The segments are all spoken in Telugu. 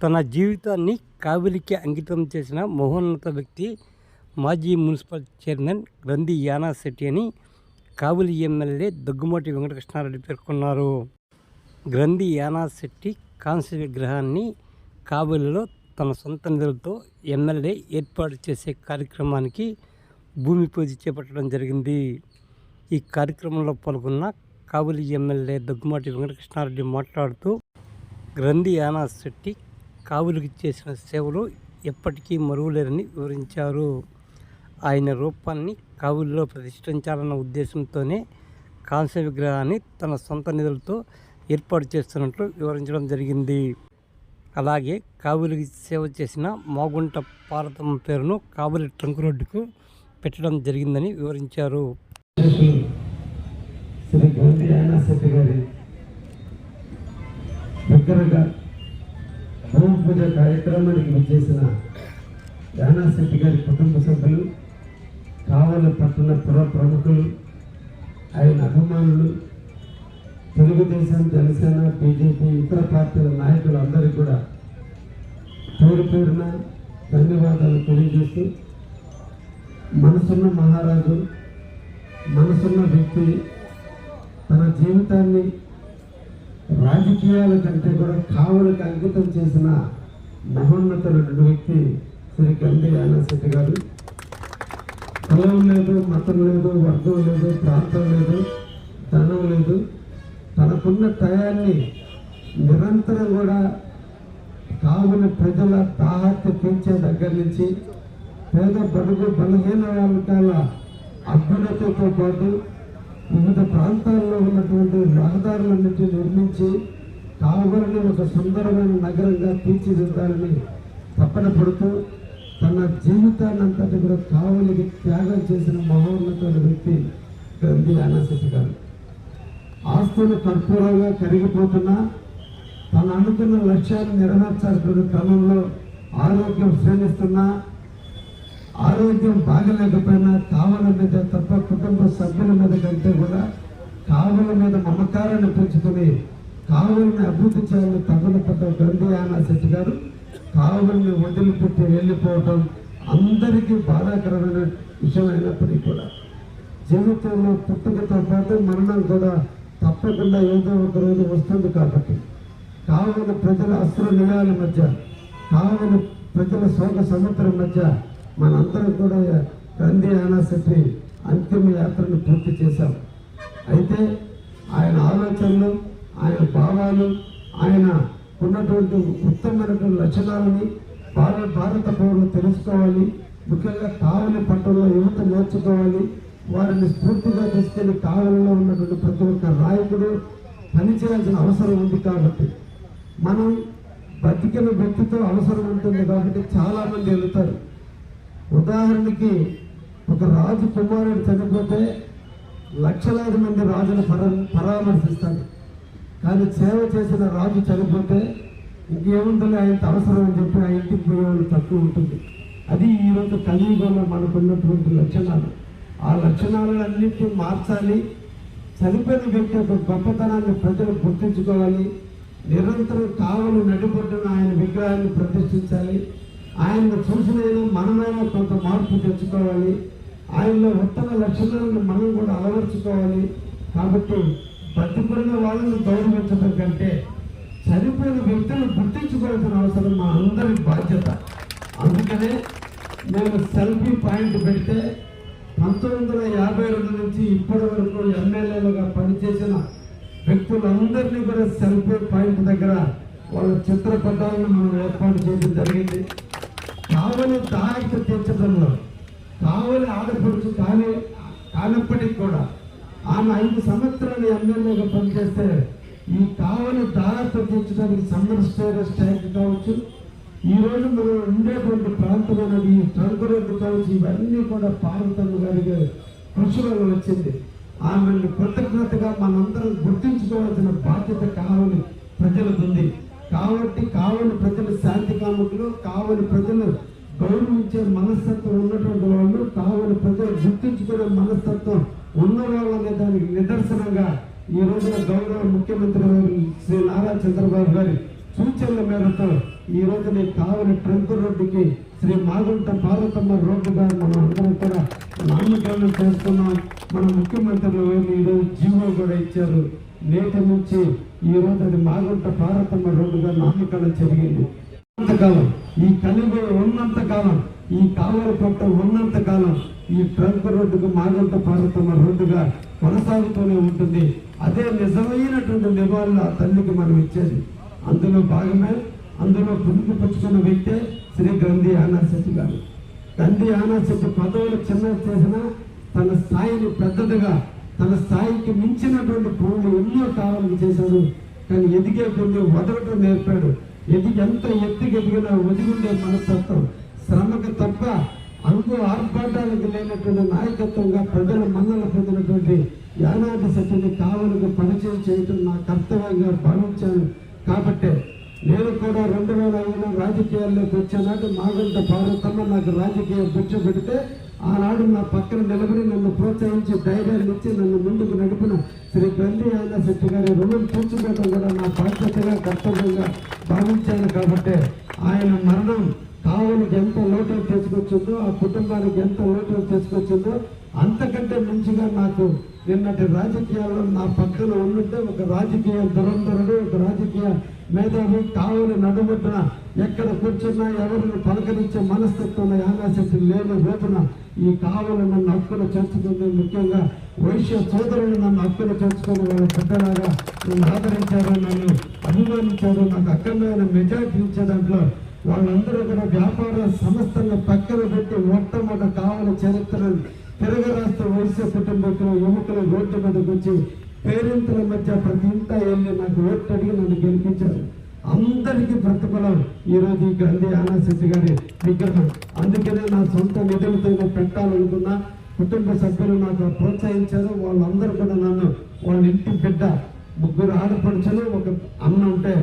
తన జీవితాన్ని కావిలికి అంకితం చేసిన మహోన్నత వ్యక్తి మాజీ మున్సిపల్ చైర్మన్ గ్రంథి యానా శెట్టి అని కావిలి ఎమ్మెల్యే దగ్గుమాటి వెంకటకృష్ణారెడ్డి పేర్కొన్నారు. గ్రంథి యానా శెట్టి కాంస్య విగ్రహాన్ని కావిలిలో తన సొంత నిధులతో ఎమ్మెల్యే ఏర్పాటు చేసే కార్యక్రమానికి భూమి పూజ చేపట్టడం జరిగింది. ఈ కార్యక్రమంలో పాల్గొన్న కావిలి ఎమ్మెల్యే దగ్గుమాటి వెంకటకృష్ణారెడ్డి మాట్లాడుతూ గ్రంథి యానా శెట్టి కావులికి చేసిన సేవలు ఎప్పటికీ మరువలేరని వివరించారు. ఆయన రూపాన్ని కావులిలో ప్రతిష్ఠించాలన్న ఉద్దేశంతోనే కాంస్య విగ్రహాన్ని తన సొంత నిధులతో ఏర్పాటు చేస్తున్నట్లు వివరించడం జరిగింది. అలాగే కావులికి సేవ చేసిన మాగుంట పార్వతమ్మ పేరును కావులి ట్రంక్ రోడ్డుకు పెట్టడం జరిగిందని వివరించారు. శ్రీ గ్రంథి యానా శెట్టి గారి దగ్గరగా భూమి పూజ కార్యక్రమానికి విచ్చేసిన యానా శెట్టి గారి కుటుంబ సభ్యులు, కావలి పట్టణ పుర ప్రముఖులు, ఆయన అభిమానులు, తెలుగుదేశం, జనసేన, బీజేపీ, ఇతర పార్టీల నాయకులు అందరికీ కూడా పేరు పేరున ధన్యవాదాలు తెలియజేస్తూ, మనసున్న మహారాజు, మనసున్న వ్యక్తి తన జీవితాన్ని రాజకీయాల కంటే కూడా కావలికి అంకితం చేసిన మహోన్నతుడు వ్యక్తి శ్రీ గ్రంథి యానా శెట్టి గారు. కులం లేదు, మతం లేదు, వర్గం లేదు, ప్రాంతం లేదు, ధనం లేదు. తనకున్న టయాన్ని నిరంతరం కూడా కావులి ప్రజల తాహత్య తీర్చే దగ్గర నుంచి పేద బడుగు బలహీన వర్గాల అభ్యున్నతితో పాటు వివిధ ప్రాంతాల్లో ఉన్నటువంటి రహదారులన్నింటినీ నిర్మించి కావలిని ఒక సుందరమైన నగరంగా తీర్చిదిద్దాలని తపన పడుతూ తన జీవితాన్ని అంతటి కూడా కావలికి త్యాగం చేసిన మహోన్నతుల వ్యక్తి గ్రంథి యానా శెట్టి గారు. ఆస్తులు కర్పూరంగా కరిగిపోతున్నా తను అనుకున్న లక్ష్యాన్ని నెరవేర్చాల్సిన క్రమంలో ఆరోగ్యం క్షీణిస్తున్నా, ఆరోగ్యం బాగలేకపోయినా కావలి మీద తప్ప కుటుంబ సభ్యుల మీద కంటే కూడా కావలి మీద మమకారాన్ని పెంచుకుని కావలిని అభివృద్ధి చేయాలని తపన పడ్డ గ్రంథి యానా శెట్టి గారు కావలిని వదిలిపెట్టి వెళ్ళిపోవటం అందరికీ బాధాకరమైన విషయం అయినప్పటికీ కూడా జీవితంలో పుట్టుకతో పాటు మరణం కూడా తప్పకుండా ఏదో ఒక రోజు వస్తుంది. కాబట్టి కావలి ప్రజల అస్త్ర నిలయాల మధ్య, కావలి ప్రజల శోక సముద్రం మధ్య మనందరం కూడా గ్రంథి యానా శెట్టి అంతిమ యాత్రను పూర్తి చేశాం. అయితే ఆయన ఆలోచనలు, ఆయన భావాలు, ఆయన ఉన్నటువంటి ఉత్తమమైనటువంటి లక్షణాలని భారత పౌరులు తెలుసుకోవాలి. ముఖ్యంగా కావలి పట్టణంలో యువత నేర్చుకోవాలి. వారిని స్ఫూర్తిగా తీసుకెళ్లి కావలిలో ఉన్నటువంటి ప్రతి ఒక్క నాయకుడు పనిచేయాల్సిన అవసరం ఉంది. కాబట్టి మనం బతికిన వ్యక్తితో అవసరం ఉంటుంది. కాబట్టి చాలామంది వెళుతారు. ఉదాహరణకి ఒక రాజు కుమారుడు చనిపోతే లక్షలాది మంది రాజును పరామర్శిస్తారు. కానీ సేవ చేసిన రాజు చనిపోతే ఇంకేముంటుంది, ఆయనకు అవసరం అని చెప్పి ఆ ఇంటికి పోయేవాళ్ళు తక్కువ ఉంటుంది. అది ఈరోజు కలియుగంలో మనకున్నటువంటి లక్షణాలు. ఆ లక్షణాలన్నింటినీ మార్చాలి. చనిపోయిన వ్యక్తి యొక్క గొప్పతనాన్ని ప్రజలు గుర్తించుకోవాలి. నిరంతరం కావలి నడిపొట్టున ఆయన విగ్రహాన్ని ప్రతిష్ఠించాలి. ఆయన్ని చూసినైనా మనమైనా కొంత మార్పు తెచ్చుకోవాలి. ఆయనలో ఉత్తమ లక్షణాలను మనం కూడా అలవర్చుకోవాలి. కాబట్టి బతికున్న వాళ్ళని గౌరవించడం కంటే చనిపోయిన వ్యక్తులను గుర్తించుకోవాల్సిన అవసరం మా అందరి బాధ్యత. అందుకనే నేను సెల్ఫీ పాయింట్ పెడితే 1952 నుంచి ఇప్పటి వరకు ఎమ్మెల్యేలుగా పనిచేసిన వ్యక్తులందరినీ కూడా సెల్ఫీ పాయింట్ దగ్గర వాళ్ళ చిత్రపటాలను మనం ఏర్పాటు చేయడం జరిగింది. కావలి దాహత తీర్చడంలో కావలి ఆడపడుచు కానప్పటికీ కూడా ఆమె 5 సంవత్సరాలు ఎమ్మెల్యేగా పనిచేస్తే ఈ కావలి దాహత తీర్చడానికి సమ్మర్ స్టోరేజ్ ట్యాంక్ కావచ్చు, ఈరోజు మనం ఉండేటువంటి ప్రాంతమైనది ఈ ట్రంక్ రోడ్డు కావచ్చు, ఇవన్నీ కూడా పార్వతమ్మ గారికి కృషి వల్ల వచ్చింది. ఆమెను కృతజ్ఞతగా మనందరం గుర్తించుకోవాల్సిన బాధ్యత కావలి ప్రజలకు ఉంది. కాబట్టి కావలి ప్రజలు శాంతి కాముకులు, కావలి ప్రజలు గౌరవించే మనస్తత్వం ఉన్నటువంటి వాళ్ళు, కావలి ప్రజలు గుర్తించుకునే మనస్తత్వం ఉన్నవాళ్ళు అనే దానికి నిదర్శనంగా ఈ రోజున గౌరవ ముఖ్యమంత్రి శ్రీ నారా చంద్రబాబు గారి సూచనల మేరకు ఈ రోజు నేను కావలి ట్రంక్ రోడ్డుకి శ్రీ మాగుంట పార్వతమ్మ రోడ్డుగా మనం అందరం కూడా నామకరణం చేసుకున్నాం. మన ముఖ్యమంత్రులు ఈరోజు జీవో కూడా ఇచ్చారు. నేటి నుంచి ఈ రోజు అది మాగుంట పార్వతమ్మ రోడ్డుగా నామకరణం జరిగింది. ఉన్నంతకాలం ఈ కలిగి ఉన్నంతకాలం ఈ కావలి పట్ట ఉన్నంతకాలం ఈ ట్రంక్ రోడ్డుకు మాగుంట పార్వతమ్మ రోడ్డుగా కొనసాగుతూనే ఉంటుంది. అదే నిజమైనటువంటి నివాళులు ఆ తల్లికి మనం ఇచ్చేది. అందులో భాగమే అందులో పుణుకు పుచ్చుకున్న వ్యక్తే శ్రీ గ్రంథి యానాశెట్టి గారు. గ్రంథి యానాశెట్టి పదవులు చిన్న చేసిన తన స్థాయిని పెద్దదిగా తన స్థాయికి మించినటువంటి పనులు ఎన్నో కావాలని చేశాడు. కానీ ఎదిగే కొన్ని వదలటం నేర్పాడు. ఎంత ఎత్తుకెదిగినా ఒదిగుండే మనస్తత్వం, శ్రమకు తప్ప అంగు ఆర్భాటాలకు లేనటువంటి నాయకత్వంగా ప్రజల మన్నలు పొందినటువంటి యానాది శెట్టిని కావలికి పరిచయం చేయటం నా కర్తవ్యంగా భావించాను. కాబట్టి నేను కూడా 2005 రాజకీయాల్లోకి వచ్చేనాడు మాగుంట పార్వతమ్మ నాకు రాజకీయ భిక్ష పెడితే ఆనాడు నా పక్కన నిలబడి నన్ను ప్రోత్సహించి ధైర్యాన్ని ఇచ్చి నన్ను ముందుకు నడిపిన శ్రీ గ్రంథి యానాశెట్టి గారి రుణం తీర్చుకోవడం కూడా నా బాధ్యతగా కర్తవ్యంగా భావించాను. కాబట్టి ఆయన మరణం కావలికి ఎంత లోటు తీసుకొచ్చిందో, ఆ కుటుంబానికి ఎంత లోటు తీసుకొచ్చిందో అంతకంటే మంచిగా నాకు నిన్నటి రాజకీయాల్లో నా పక్కన ఉండుంటే ఒక రాజకీయ దురంధరుడు, ఒక రాజకీయ మేధావి కావలి నడుముట్టున ఎక్కడ కూర్చున్నా ఎవరిని పలకరించే మనస్తత్వం యానాశెట్టి లేని రోజున ఈ కావలి నన్ను హక్కులు చేర్చుకుంది. ముఖ్యంగా వైశ్య సోదరులు నన్ను హక్కులు చేర్చుకుని వాళ్ళ పెద్దలాగా నన్ను ఆదరించారు, నన్ను అభిమానించారు, నాకు అక్కడమైన మెజార్టీ ఇచ్చే దాంట్లో వాళ్ళందరూ కూడా వ్యాపార సంస్థలను పక్కన పెట్టి మొట్టమొదటి కావలి చరిత్రను తిరగరాస్తూ వైశ్య కుటుంబీకులు యువకులు రోడ్డు మీదకి వచ్చి పేరెంట్ల మధ్య ప్రతి ఇంట వెళ్ళి నాకు ఓటు అడిగి నన్ను గెలిపించారు. అందరికీ ప్రతిఫలం ఈరోజు ఈ గ్రంథి యానాశెట్టి గారి విగ్రహం. అందుకనే నా సొంత నిధులతో పెట్టాలనుకున్నా కుటుంబ సభ్యులు నాకు ప్రోత్సహించారు. వాళ్ళందరూ కూడా నన్ను వాళ్ళ ఇంటి బిడ్డ, 3 ఆడపడుచులు, ఒక అన్న ఉంటే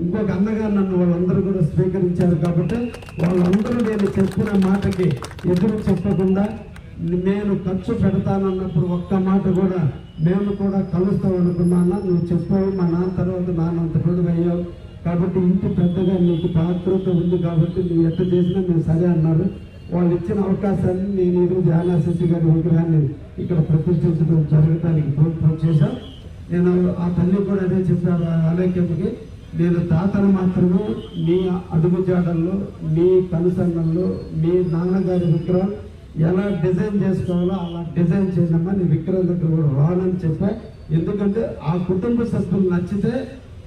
ఇంకొక అన్నగా నన్ను వాళ్ళందరూ కూడా స్వీకరించారు. కాబట్టి వాళ్ళందరూ నేను చెప్పిన మాటకి ఎదురు చెప్పకుండా నేను ఖర్చు పెడతానన్నప్పుడు ఒక్క మాట కూడా మేము కూడా కలుస్తాం అనుకున్నాను. నువ్వు చెప్పావు, మా నాన్న తర్వాత నాన్నంత కొడుకు అయ్యావు కాబట్టి ఇంటి పెద్దగా నీకు పాత్రత ఉంది కాబట్టి నువ్వు ఎట్ట చేసినా మేము సరే అన్నారు. వాళ్ళు ఇచ్చిన అవకాశాన్ని నేను ఈరోజు యానాశెట్టి గారి విగ్రహాన్ని ఇక్కడ ప్రతిష్ఠించడం జరగడానికి ప్రయత్నం చేశాను. నేను ఆ తల్లి కూడా అదే చెప్పాను ఆలయకి, నేను తాతను మాత్రమే నీ అడుగుజాడల్లో, నీ కనుసంగంలో మీ నాన్నగారి విగ్రహం ఎలా డిజైన్ చేసుకోవాలో అలా డిజైన్ చేయడమ్మా, నీ విగ్రహం దగ్గర కూడా రానని చెప్పా. ఎందుకంటే ఆ కుటుంబ సభ్యులు నచ్చితే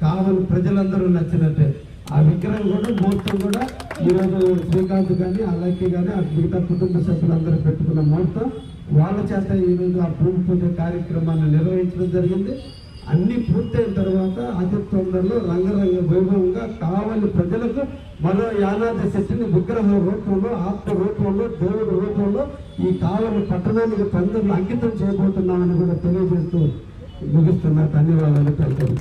కావలి ప్రజలందరూ నచ్చినట్టే. ఆ విగ్రహం కూడా ముహూర్తం కూడా ఈరోజు శ్రీకాంత్ కానీ అలాగే కానీ ఆ మిగతా కుటుంబ సభ్యులందరూ పెట్టుకున్న ముహూర్తం వాళ్ళ చేత ఈరోజు ఆ భూమి పూజ కార్యక్రమాన్ని నిర్వహించడం జరిగింది. అన్ని పూర్తయిన తర్వాత అతి తొందరలో రంగరంగ వైభవంగా కావలి ప్రజలకు మరో యానాది శెట్టిని విగ్రహ రూపంలో, ఆత్మ రూపంలో, దేవుడి రూపంలో ఈ కావలి పట్టణానికి తొందరలో అంకితం చేయబోతున్నామని కూడా తెలియజేస్తూ ముగిస్తున్నా. ధన్యవాదాలు.